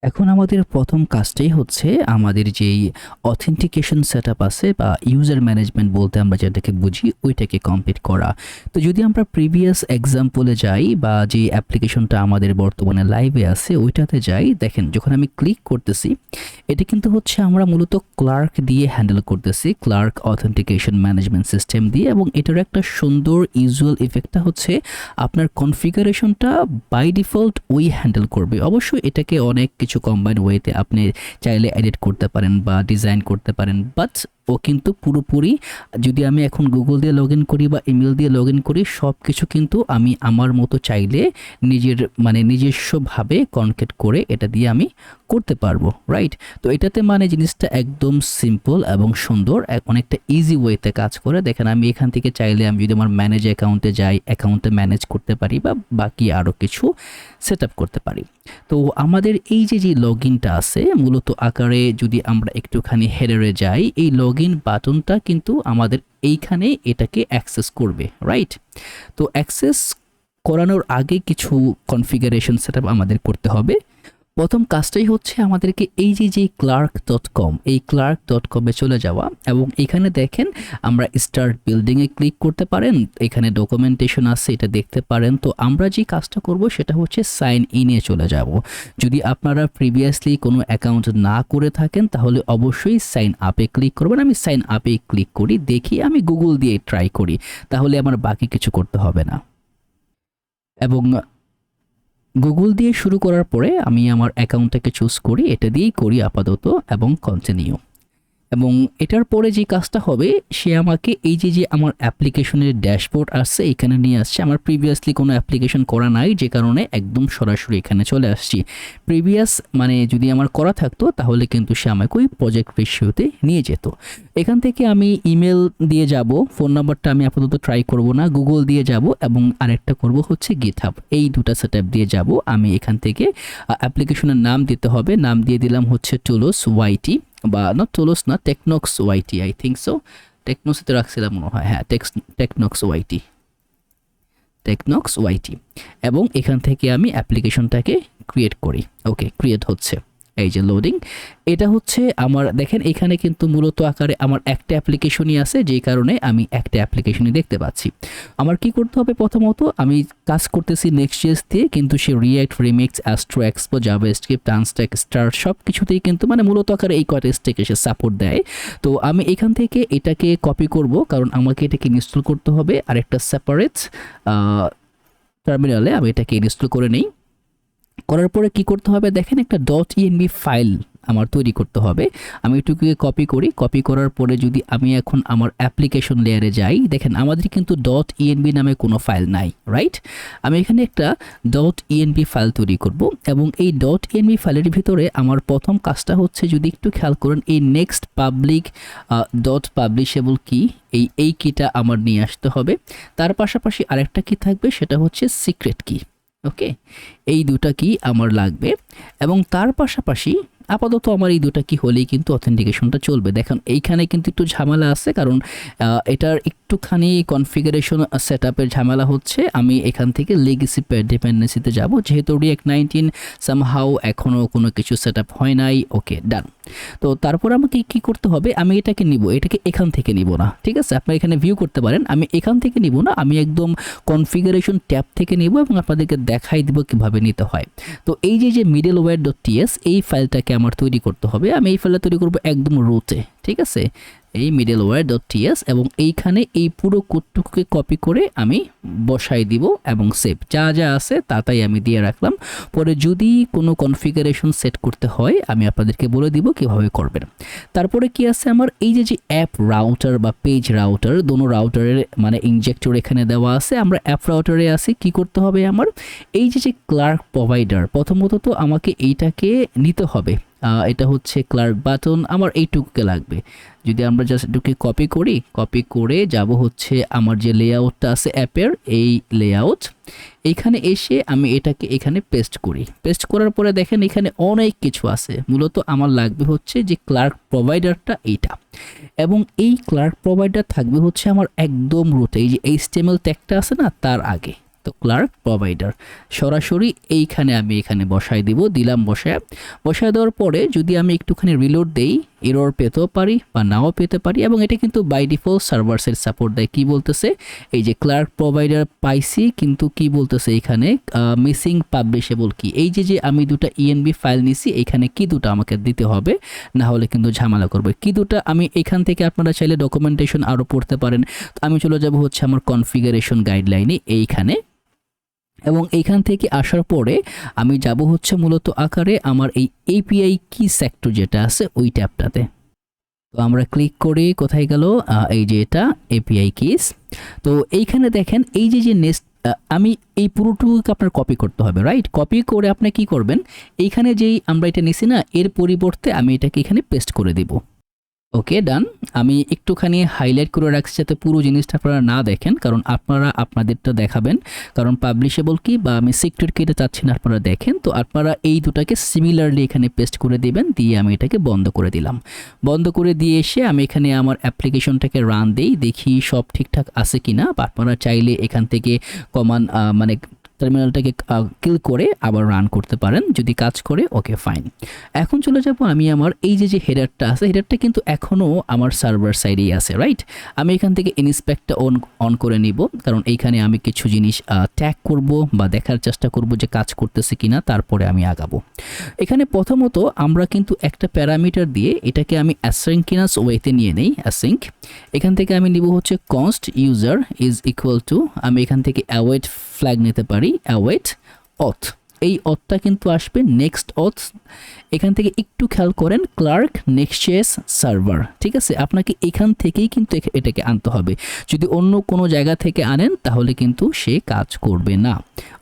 এখন আমাদের প্রথম কাজটাই হচ্ছে আমাদের যেই অথেন্টিকেশন সেটআপ আছে বা ইউজার ম্যানেজমেন্ট বলতে আমরা যেটাকে বুঝি ওইটাকে কমপ্লিট করা। তো যদি আমরা প্রিভিয়াস এক্সাম্পলে যাই বা যে অ্যাপ্লিকেশনটা আমাদের বর্তমানে লাইভে আছে ওইটাতে যাই, দেখেন যখন আমি ক্লিক করতেছি এটা কিন্তু হচ্ছে আমরা মূলত ক্লার্ক দিয়ে হ্যান্ডেল করতেছি, ক্লার্ক অথেন্টিকেশন ম্যানেজমেন্ট সিস্টেম দিয়ে, এবং এটার একটা সুন্দর ইউজুয়াল ইফেক্টটা হচ্ছে আপনার কনফিগারেশনটা বাই ডিফল্ট ওই হ্যান্ডেল করবে। অবশ্যই এটাকে অনেক কিছু কম্বাইন ওয়েতে আপনি চাইলে এডিট করতে পারেন বা ডিজাইন করতে পারেন, বাট ও কিন্তু পুরোপুরি যদি আমি এখন গুগল দিয়ে লগ ইন করি বা ইমেল দিয়ে লগ ইন করি সব কিছু কিন্তু আমি আমার মতো চাইলে নিজস্বভাবে কনকেট করে এটা দিয়ে আমি করতে পারবো, রাইট? তো এটাতে জিনিসটা একদম সিম্পল এবং সুন্দর, অনেকটা ইজি ওয়েতে কাজ করে। দেখেন আমি এখান থেকে চাইলে আমি যদি আমার ম্যানেজ অ্যাকাউন্টে যাই, অ্যাকাউন্টে ম্যানেজ করতে পারি বা বাকি আরও কিছু সেট আপ করতে পারি। তো আমাদের এই যে লগ ইনটা আছে মূলত আকারে যদি আমরা একটুখানি হেডারে যাই, এই লগ ইন বাটনটা কিন্তু আমাদের এইখানে এটাকে অ্যাক্সেস করবে, রাইট? তো অ্যাক্সেস করানোর আগে কিছু কনফিগারেশন সেটআপ আমাদের করতে হবে। প্রথম কাজটাই হচ্ছে আমাদেরকে এই যে clark.com, এই clark.com-এ চলে যাওয়া এবং এখানে দেখেন আমরা স্টার্ট বিল্ডিংয়ে ক্লিক করতে পারেন, এখানে ডকুমেন্টেশন আছে এটা দেখতে পারেন। তো আমরা যে কাজটা করব সেটা হচ্ছে সাইন ইনে চলে যাব। যদি আপনারা প্রিভিয়াসলি কোনো অ্যাকাউন্ট না করে থাকেন তাহলে অবশ্যই সাইন আপে ক্লিক করবেন। আমি সাইন আপে ক্লিক করি, দেখি আমি গুগল দিয়ে ট্রাই করি, তাহলে আমার বাকি কিছু করতে হবে না। এবং গুগল দিয়ে শুরু করার পরে আমি আমার অ্যাকাউন্টটাকে চুজ করি, এটা দিয়েই করি আপাতত এবং কন্টিনিউ। এবং এটার পরে যে কাজটা হবে সে আমাকে এই যে আমার অ্যাপ্লিকেশনের ড্যাশবোর্ড আসছে এখানে নিয়ে আসছে। আমার প্রিভিয়াসলি কোনো অ্যাপ্লিকেশন করা নাই যে কারণে একদম সরাসরি এখানে চলে আসছি। প্রিভিয়াস যদি আমার করা থাকতো তাহলে কিন্তু সে আমাকে ওই প্রজেক্ট রেশিওতে নিয়ে যেত। এখান থেকে আমি ইমেল দিয়ে যাব, ফোন নাম্বারটা আমি আপাতত ট্রাই করব না, গুগল দিয়ে যাব এবং আরেকটা করব হচ্ছে গিটহাব, এই দুটা সেটআপ দিয়ে যাব। আমি এখান থেকে অ্যাপ্লিকেশনের নাম দিতে হবে, নাম দিয়ে দিলাম হচ্ছে টুলস ওয়াইটি, বা নট টুলস না, টেকনক্স ওয়াইটি, আই থিঙ্ক সো। টেকনোসিতে রাখছিলাম মনে হয়, হ্যাঁ টেকনক্স ওয়াইটি। এবং এখান থেকে আমি অ্যাপ্লিকেশনটাকে ক্রিয়েট করি। ওকে, ক্রিয়েট হচ্ছে, এই যে লোডিং, এটা হচ্ছে আমার। দেখেন এখানে কিন্তু মূলত আকারে আমার একটা অ্যাপ্লিকেশনই আছে, যেই কারণে আমি একটা অ্যাপ্লিকেশনই দেখতে পাচ্ছি। আমার কি করতে হবে, প্রথমত আমি কাজ করতেছি নেক্সট.js দিয়ে, কিন্তু সে React, Remix, Astro, Expo, JavaScript, TanStack, Start সব কিছুতেই কিন্তু মূলত আকারে এই কয়টা স্টেকে সে সাপোর্ট দেয়। তো আমি এখান থেকে এটাকে কপি করব, কারণ আমাকে এটাকে ইনস্টল করতে হবে আর একটা সেপারেট টার্মিনালে আমি এটাকে ইনস্টল করে নেই। করার পরে কি করতে হবে, দেখেন একটা .env ফাইল আমার তৈরি করতে হবে। আমি এটুকুকে কপি করি, কপি করার পরে যদি আমি এখন আমার অ্যাপ্লিকেশন লেয়ারে যাই, দেখেন আমাদের কিন্তু .env নামে কোনো ফাইল নাই, রাইট? আমি এখানে একটা .env ফাইল তৈরি করব এবং এই .env ফাইলের ভিতরে আমার প্রথম কাজটা হচ্ছে, যদি একটু খেয়াল করেন, এই নেক্সট পাবলিক .publishable কি, এই কিটা আমার নিয়ে আসতে হবে। তার পাশাপাশি আরেকটা কি থাকবে, সেটা হচ্ছে সিক্রেট কি। ওকে, এই দুটা কি আমার লাগবে। এবং তার পাশাপাশি আপাতত আমার এই দুটা কি হলেই কিন্তু অথেন্টিকেশনটা চলবে। দেখেন এইখানে কিন্তু একটু ঝামেলা আছে, কারণ এটার একটুখানি কনফিগারেশন সেটআপের ঝামেলা হচ্ছে। আমি এখান থেকে লেগেসি ডিপেন্ডেন্সিতে যাব, যেহেতু রিঅ্যাক্ট 19 সামহাউ এখনও কোনো কিছু সেটআপ হয় নাই। ওকে, ডান। তো তারপর আমাকে কি করতে হবে, আমি এটাকে নিব, এটাকে এখান থেকে নিব না, ঠিক আছে? আপনারা এখানে ভিউ করতে পারেন, আমি এখান থেকে নিব না, আমি একদম কনফিগারেশন ট্যাব থেকে নিব এবং আপনাদেরকে দেখাই দিব কিভাবে নিতে হয়। তো এই যে middleware.ts এই ফাইলটাকে আমার তৈরি করতে হবে। আমি এই ফাইলটা তৈরি করব একদম রুটে, ঠিক আছে? এই middleware.ts এবং এইখানে এই পুরো কোডটুকুকে কপি করে আমি বসাই দিব এবং সেভ, যা যা আছে তাই আমি দিয়ে রাখলাম। পরে যদি কোনো কনফিগারেশন সেট করতে হয় আমি আপনাদেরকে বলে দিব কিভাবে করবেন। তারপরে কি আছে, আমার এই যে অ্যাপ রাউটার বা পেজ রাউটার, দোনো রাউটারের ইনজেক্টর এখানে দেওয়া আছে। আমরা অ্যাপ রাউটারে আছি, কি করতে হবে, আমার এই যে ক্লার্ক প্রোভাইডার, প্রথমত তো আমাকে এইটাকে নিতে হবে। এটা হচ্ছে ক্লার্ক বাটন, আমার এইটুকুকে লাগবে। যদি আমরা জাস্ট এটুকে কপি করি, কপি করে যাব হচ্ছে আমার যে লেআউটটা আছে অ্যাপের, এই লেআউট, এইখানে এসে আমি এটাকে এখানে পেস্ট করি। পেস্ট করার পরে দেখেন এখানে অনেক কিছু আছে, মূলত আমার লাগবে হচ্ছে যে ক্লার্ক প্রোভাইডারটা এইটা, এবং এই ক্লার্ক প্রোভাইডার থাকবে হচ্ছে আমার একদম রুটে, এই যে HTML ট্যাগটা আছে না তার আগে। তো ক্লার্ক প্রোভাইডার সরাসরি এইখানে আমি এখানে বসায় দিব, দিলাম বসায় দেওয়ার পরে যদি আমি একটুখানি রিলোড দেই এরর পেতেও পারি বা নাও পেতে পারি, এবং এটা কিন্তু by default server side support দেয়। কি বলতেছে, এই যে ক্লার্ক প্রোভাইডার পাইছি, কিন্তু কি বলতেছে এখানে মিসিং পাবলিশেবল কি, এই যে আমি দুটো ইএনবি ফাইল নিছি, এখানে কি দুটো আমাকে দিতে হবে, না হলে কিন্তু ঝামেলা করবে। কি দুটো আমি এখান থেকে আপনারা চাইলে ডকুমেন্টেশন আরও পড়তে পারেন। তো আমি চলে যাব হচ্ছে আমার কনফিগারেশন গাইডলাইনে এইখানে, এবং এইখান থেকে আসার পরে আমি যাব হচ্ছে মূলত আকারে আমার এই এপিআই কি সেক্টর যেটা আছে ওই ট্যাবটাতে। তো আমরা ক্লিক করি, কোথায় গেল, এই যে এটা এপিআই কিস। তো এইখানে দেখেন এই যে নেক্সট আমি এই পুরোটুকুকে আপনার কপি করতে হবে, রাইট? কপি করে আপনি কি করবেন, এইখানে যেই আমরা এটা নিছি না, এর পরিবর্তে আমি এটাকে এখানে পেস্ট করে দিব। ওকে, ডান। আমি একটুখানি হাইলাইট করে রাখছি যাতে পুরো জিনিসটা আপনারা না দেখেন, কারণ আপনারা আপনাদেরটা দেখাবেন, কারণ পাবলিশেবল কি বা আমি সিক্রেট কিটা চাচ্ছি না আপনারা দেখেন। তো আপনারা এই দুটাকে সিমিলারলি এখানে পেস্ট করে দিবেন, দিয়ে আমি এটাকে বন্ধ করে দিলাম। বন্ধ করে দিয়ে এসে আমি এখানে আমার অ্যাপ্লিকেশনটাকে রান দেই, দেখি সব ঠিকঠাক আছে কিনা। বা আপনারা চাইলে এখান থেকে কমান্ড মানে টার্মিনালটাকে কিল করে আবার রান করতে পারেন, যদি কাজ করে ওকে ফাইন। এখন চলে যাব আমি আমার এই যে হেডারটা আছে, হেডারটা কিন্তু এখনও আমার সার্ভার সাইডেই আছে, রাইট? আমি এখান থেকে ইনস্পেক্টটা অন করে নিব, কারণ এইখানে আমি কিছু জিনিস ট্যাগ করব বা দেখার চেষ্টা করব যে কাজ করতেছে কিনা, তারপরে আমি আগাবো। এখানে প্রথমত আমরা কিন্তু একটা প্যারামিটার দিয়ে এটাকে আমি অ্যাসিঙ্কিনাস ওয়েতে নিয়ে নেই, অ্যাসিঙ্ক। এখান থেকে আমি নিব হচ্ছে const user is equal to, আমি এখান থেকে অ্যাওয়েট ফ্ল্যাগ নিতে পারি, অ্যাওয়েট অথ। এই অথটা কিন্তু আসবে নেক্সট অথ। এখান থেকে একটু খেয়াল করেন, ক্লার্ক নেক্সট.js সার্ভার, ঠিক আছে? আপনাকে এখান থেকেই কিন্তু এটাকে আনতে হবে। যদি অন্য কোনো জায়গা থেকে আনেন তাহলে কিন্তু সে কাজ করবে না।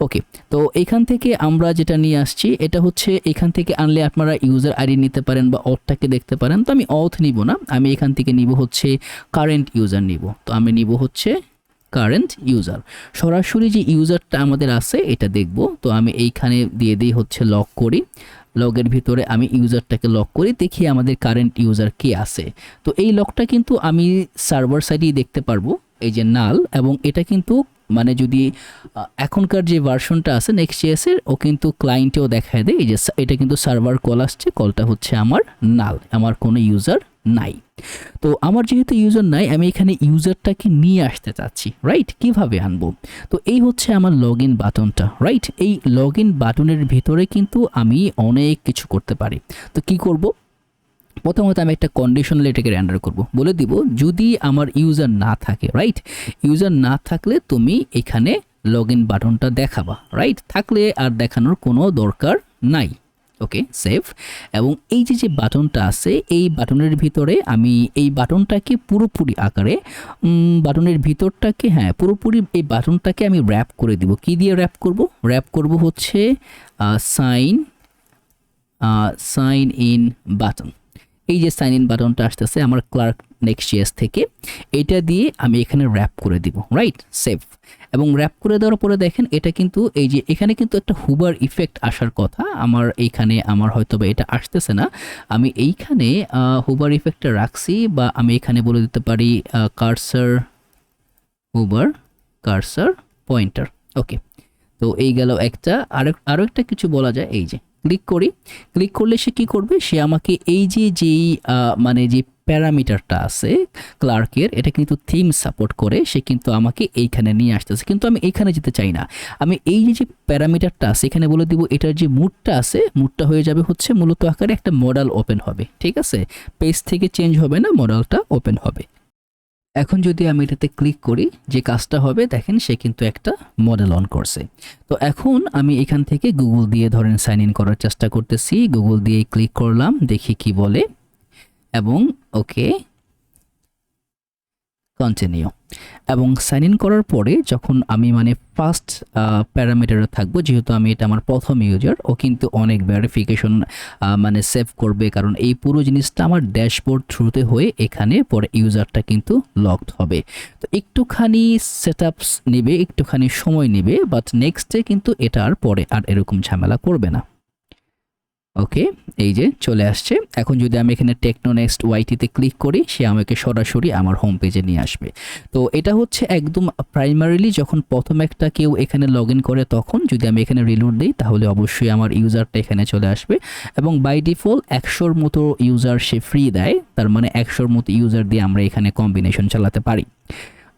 ওকে, তো এখান থেকে আমরা যেটা নিয়ে আসছি এটা হচ্ছে, এখান থেকে আনলে আপনারা ইউজার আইডি নিতে পারেন বা অথটাকে দেখতে পারেন। তো আমি অথ নিব না, আমি এখান থেকে নিব হচ্ছে কারেন্ট ইউজার নিব। তো আমি নিব হচ্ছে কারেন্ট ইউজার, সরাসরি যে ইউজারটা আমাদের আছে এটা দেখব। তো আমি এইখানে দিয়ে দিই হচ্ছে লক করি, লগের ভিতরে আমি ইউজারটাকে লক করি, দেখি আমাদের কারেন্ট ইউজার কে আছে। তো এই লকটা কিন্তু আমি সার্ভার সাইডেই দেখতে পারবো, এই যে নাল, এবং এটা কিন্তু মানে যদি এখনকার যে ভার্সনটা আছে নেক্সট.js এর, ও কিন্তু ক্লায়েন্টেও দেখায় দেয় এই যে এটা কিন্তু সার্ভার কল আসছে, কলটা হচ্ছে আমার নাল, আমার কোনো ইউজার নাই। তো আমার যেহেতু ইউজার নাই, আমি এখানে ইউজারটাকে নিয়ে আসতে চাচ্ছি, রাইট? কিভাবে আনবো? তো এই হচ্ছে আমার লগ ইন বাটনটা, রাইট? এই লগ ইন বাটনের ভিতরে কিন্তু আমি অনেক কিছু করতে পারি। তো কি করব, প্রথমত আমি একটা কন্ডিশনাল এটাকে রেন্ডার করব, বলে দিব যদি আমার ইউজার না থাকে, রাইট? ইউজার না থাকলে তুমি এখানে লগ ইন বাটনটা দেখাবা, রাইট? থাকলে আর দেখানোর কোনো দরকার নাই। ওকে, সেভ। এবং এই যে বাটনটা আছে, এই বাটনের ভিতরে আমি এই বাটনটাকে পুরোপুরি আকারে বাটনের ভিতরটাকে, হ্যাঁ পুরোপুরি এই বাটনটাকে আমি র্যাপ করে দিব। কি দিয়ে র্যাপ করব হচ্ছে সাইন ইন বাটন। এই যে সাইন ইন বাটনটা আসতেছে আমার ক্লার্ক নেক্সট.js থেকে, এটা দিয়ে আমি এখানে র্যাপ করে দিব, রাইট? সেভ। এবং র্যাপ করে দেওয়ার পরে দেখেন এটা কিন্তু এই যে এখানে কিন্তু একটা হুবার ইফেক্ট আসার কথা, আমার এইখানে আমার হয়তো বা এটা আসতেছে না। আমি এইখানে হুবার ইফেক্টটা রাখছি, বা আমি এখানে বলে দিতে পারি কার্সার হুবার কার্সার পয়েন্টার। ওকে, তো এই গেল একটা। আরও একটা কিছু বলা যায়, এই যে ক্লিক করলে সে কি করবে, সে আমাকে এই যেই মানে যে প্যারামিটারটা আছে ক্লার্কের, এটা কিন্তু থিম সাপোর্ট করে, সে কিন্তু আমাকে এইখানে নিয়ে আসতেছে, কিন্তু আমি এইখানে যেতে চাই না। আমি এই যে প্যারামিটারটা আছে এখানে বলে দিব, এটার যে মুডটা আছে, মুডটা হয়ে যাবে হচ্ছে মূলত আকারে একটা মডেল ওপেন হবে, ঠিক আছে? পেজ থেকে চেঞ্জ হবে না, মডেলটা ওপেন হবে। এখন যদি আমি এটাতে ক্লিক করি, যে কাজটা হবে দেখেন, সে কিন্তু একটা মডেল অন করছে। তো এখন আমি এখান থেকে গুগল দিয়ে ধরেন সাইন ইন করার চেষ্টা করতেছি, গুগল দিয়ে ক্লিক করলাম, দেখি কি বলে, এবং ওকে কন্টিনিউ। এবং সাইন ইন করার পরে যখন আমি মানে ফার্স্ট প্যারামিটারে থাকবো, যেহেতু আমি এটা আমার প্রথম ইউজার, ও কিন্তু অনেক ভেরিফিকেশন মানে সেভ করবে, কারণ এই পুরো জিনিসটা আমার ড্যাশবোর্ড থ্রুতে হয়ে এখানে পরে ইউজারটা কিন্তু লকড হবে। তো একটুখানি সেটআপস নেবে, একটুখানি সময় নেবে, বাট নেক্সটে কিন্তু এটা আর পরে আর এরকম ঝামেলা করবে না। ওকে, এই যে চলে আসছে। এখন যদি আমি এখানে টেকনো নেক্সট ওয়াইটিতে ক্লিক করি, সে আমাকে সরাসরি আমার হোম পেজে নিয়ে আসবে। তো এটা হচ্ছে একদম প্রাইমারিলি যখন প্রথম একটা কেউ এখানে লগ ইন করে, তখন যদি আমি এখানে রিলোড দিই তাহলে অবশ্যই আমার ইউজারটা এখানে চলে আসবে। এবং বাই ডিফল্ট 100-র মতো ইউজার সে ফ্রি দেয়, তার মানে 100-র মতো ইউজার দিয়ে আমরা এখানে কম্বিনেশন চালাতে পারি।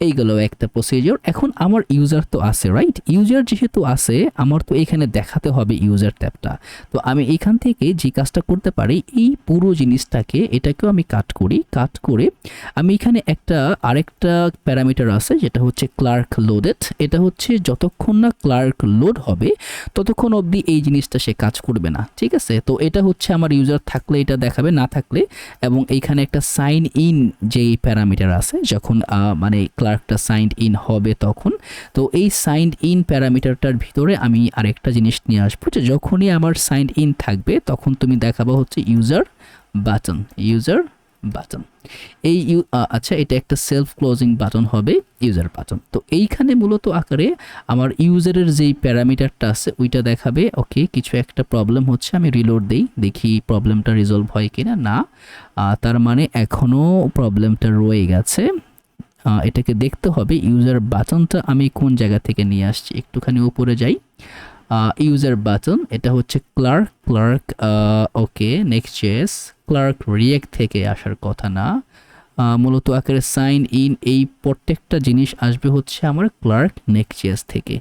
এইগুলো একটা প্রসিডিওর। এখন আমার ইউজার তো আছে, রাইট? ইউজার যেহেতু আছে, আমার তো এখানে দেখাতে হবে ইউজার ট্যাবটা। তো আমি এখান থেকে যে কাজটা করতে পারি, এই পুরো জিনিসটাকে এটাকেও আমি কাট করে আমি এখানে আরেকটা প্যারামিটার আছে যেটা হচ্ছে ক্লার্ক লোডেড। এটা হচ্ছে যতক্ষণ না ক্লার্ক লোড হবে ততক্ষণ অবধি এই জিনিসটা সে কাজ করবে না, ঠিক আছে? তো এটা হচ্ছে আমার ইউজার থাকলে এটা দেখাবে, না থাকলে, এবং এইখানে একটা সাইন ইন যেই প্যারামিটার আছে, যখন মানে ক্লার্কটা সাইনড ইন হবে তখন। তো এই সাইনড ইন প্যারামিটারটার ভিতরে আমি আরেকটা জিনিস নিয়ে আসবো, যে যখনই আমার সাইনড ইন থাকবে তখন তুমি দেখাবো হচ্ছে ইউজার বাটন। এই আচ্ছা, এটা একটা সেলফ ক্লোজিং বাটন হবে, ইউজার বাটন। তো এইখানে মূলত আকারে আমার ইউজারের যেই প্যারামিটারটা আছে ওইটা দেখাবে। ওকে, কিছু একটা প্রবলেম হচ্ছে, আমি রিলোড দেই, দেখি প্রবলেমটা রিজলভ হয় কিনা। না, তার মানে এখনও প্রবলেমটা রয়ে গেছে। এটাকে দেখতে হবে ইউজার বাটনটা আমি কোন জায়গা থেকে নিয়ে আসছি। একটুখানি উপরে যাই, ইউজার বাটন, এটা হচ্ছে ক্লার্ক ওকে নেক্সট.js ক্লার্ক রিয়েক্ট থেকে আসার কথা না, মূলত আকারে সাইন ইন এই প্রত্যেকটা জিনিস আসবে হচ্ছে আমার ক্লার্ক নেক্সট.js থেকে।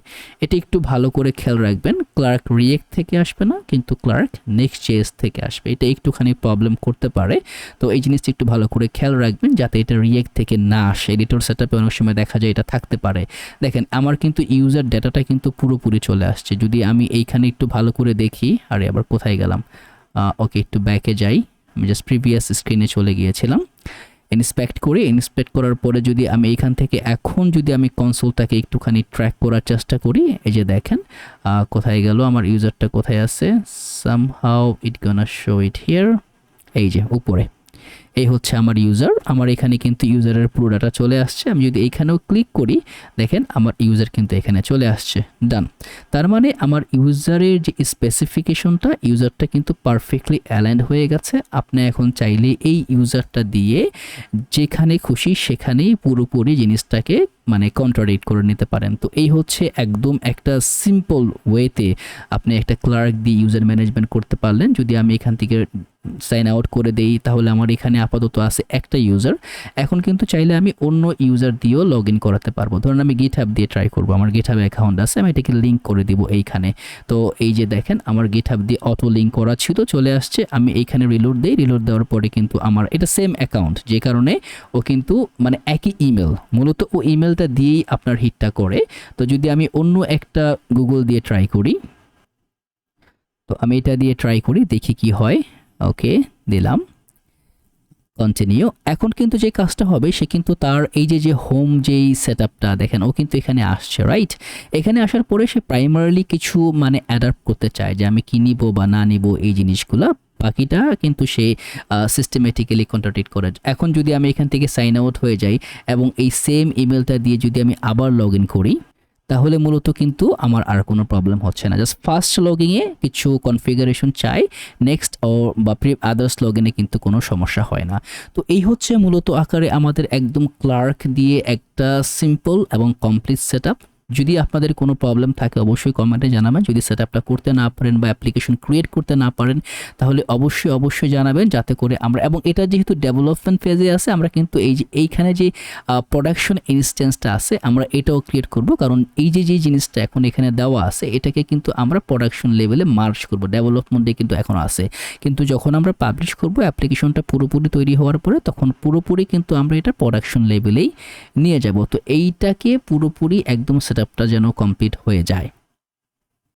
এটা একটু ভালো করে খেয়াল রাখবেন, ক্লার্ক রিয়েক্ট থেকে আসবে না, কিন্তু ক্লার্ক নেক্সট.js থেকে আসবে। এটা একটুখানি প্রবলেম করতে পারে, তো এই জিনিসটা একটু ভালো করে খেয়াল রাখবেন যাতে এটা রিয়েক্ট থেকে না আসে। এডিটর সেটআপে অনেক সময় দেখা যায় এটা থাকতে পারে। দেখেন আমার কিন্তু ইউজার ডেটাটা কিন্তু পুরোপুরি চলে আসছে। যদি আমি এইখানে একটু ভালো করে দেখি, আরে আবার কোথায় গেলাম, ওকে একটু ব্যাকে যাই, আমি জাস্ট প্রিভিয়াস স্ক্রিনে চলে গিয়েছিলাম। ইন্সপেক্ট করার পরে যদি আমি এইখান থেকে এখন যদি আমি কনসোলটাকে একটুখানি ট্র্যাক করার চেষ্টা করি, এই যে দেখেন কোথায় গেল আমার ইউজারটা, কোথায় আছে, somehow it gonna show it here, এই যে উপরে। এই হচ্ছে আমার ইউজার, আমার এখানে কিন্তু ইউজারের পুরো ডাটা চলে আসছে। আমি যদি এইখানেও ক্লিক করি, দেখেন আমার ইউজার কিন্তু এখানে চলে আসছে, ডান। তার মানে আমার ইউজারের যে স্পেসিফিকেশনটা, ইউজারটা কিন্তু পারফেক্টলি অ্যালাইন্ড হয়ে গেছে। আপনি এখন চাইলে এই ইউজারটা দিয়ে যেখানে খুশি সেখানেই পুরোপুরি জিনিসটাকে মানে কন্ট্রাডিক্ট করে নিতে পারেন। তো এই হচ্ছে একদম একটা সিম্পল ওয়েতে আপনি একটা ক্লার্ক দিয়ে ইউজার ম্যানেজমেন্ট করতে পারলেন। যদি আমি এখান থেকে সাইন আউট করে দেই তাহলে আমার এখানে আপাতত আছে একটা ইউজার। এখন কিন্তু চাইলে আমি অন্য ইউজার দিয়েও লগ ইন করাতে পারবো। ধরুন আমি গিটহাব দিয়ে ট্রাই করবো, আমার গিটহাব অ্যাকাউন্ট আছে, আমি এটাকে লিঙ্ক করে দিব এইখানে। তো এই যে দেখেন আমার গিটহাব দিয়ে অটো লিঙ্ক করা ছিল, চলে আসছে। আমি এইখানে রিলোড দেই, রিলোড দেওয়ার পরে কিন্তু আমার এটা সেম অ্যাকাউন্ট, যে কারণে ও কিন্তু মানে একই ইমেল, মূলত ও ইমেলটা দিয়েই আপনার হিটটা করে। তো যদি আমি অন্য একটা গুগল দিয়ে ট্রাই করি, তো আমি এটা দিয়ে ট্রাই করি, দেখি কি হয়। ওকে দিলাম, কন্টিনিউ। এখন কিন্তু যে কাজটা হবে, সে কিন্তু তার এই যে হোম যেই সেটআপটা দেখেন, ও কিন্তু এখানে আসছে, রাইট? এখানে আসার পরে সে প্রাইমারিলি কিছু মানে অ্যাডাপ্ট করতে চায় যে আমি কি নিব বা না নিব এই জিনিসগুলো, বাকিটা কিন্তু সে সিস্টেমেটিক্যালি কন্ট্রাডিক্ট করে। এখন যদি আমি এখান থেকে সাইন আউট হয়ে যাই এবং এই সেম ইমেলটা দিয়ে যদি আমি আবার লগ ইন করি, তাহলে মূলত কিন্তু আমার আর কোনো প্রবলেম হচ্ছে না। জাস্ট ফার্স্ট লগইনে কিছু কনফিগারেশন চাই, নেক্সট বা আদার্স লগইনে কিন্তু কোনো সমস্যা হয় না। তো এই হচ্ছে মূলত আকারে আমাদের একদম ক্লার্ক দিয়ে একটা সিম্পল এবং কমপ্লিট সেটআপ। যদি আপনাদের কোনো প্রবলেম থাকে অবশ্যই কমেন্টে জানাবেন। যদি সেটআপটা করতে না পারেন বা অ্যাপ্লিকেশন ক্রিয়েট করতে না পারেন তাহলে অবশ্যই জানাবেন, যাতে করে আমরা, এবং এটা যেহেতু ডেভেলপমেন্ট ফেজে আছে, আমরা কিন্তু এইখানে যে প্রোডাকশন ইনস্ট্যান্সটা আছে আমরা এটাও ক্রিয়েট করব, কারণ এই যে জিনিসটা এখন এখানে দেওয়া আছে এটাকে কিন্তু আমরা প্রোডাকশন লেভেলে মার্জ করব। ডেভেলপমেন্টে কিন্তু এখন আছে, কিন্তু যখন আমরা পাবলিশ করব অ্যাপ্লিকেশনটা পুরোপুরি তৈরি হওয়ার পরে, তখন পুরোপুরি কিন্তু আমরা এটা প্রোডাকশন লেভেলেই নিয়ে যাব। তো এইটাকে পুরোপুরি একদম সেটআপটা যেন কমপ্লিট হয়ে যায়।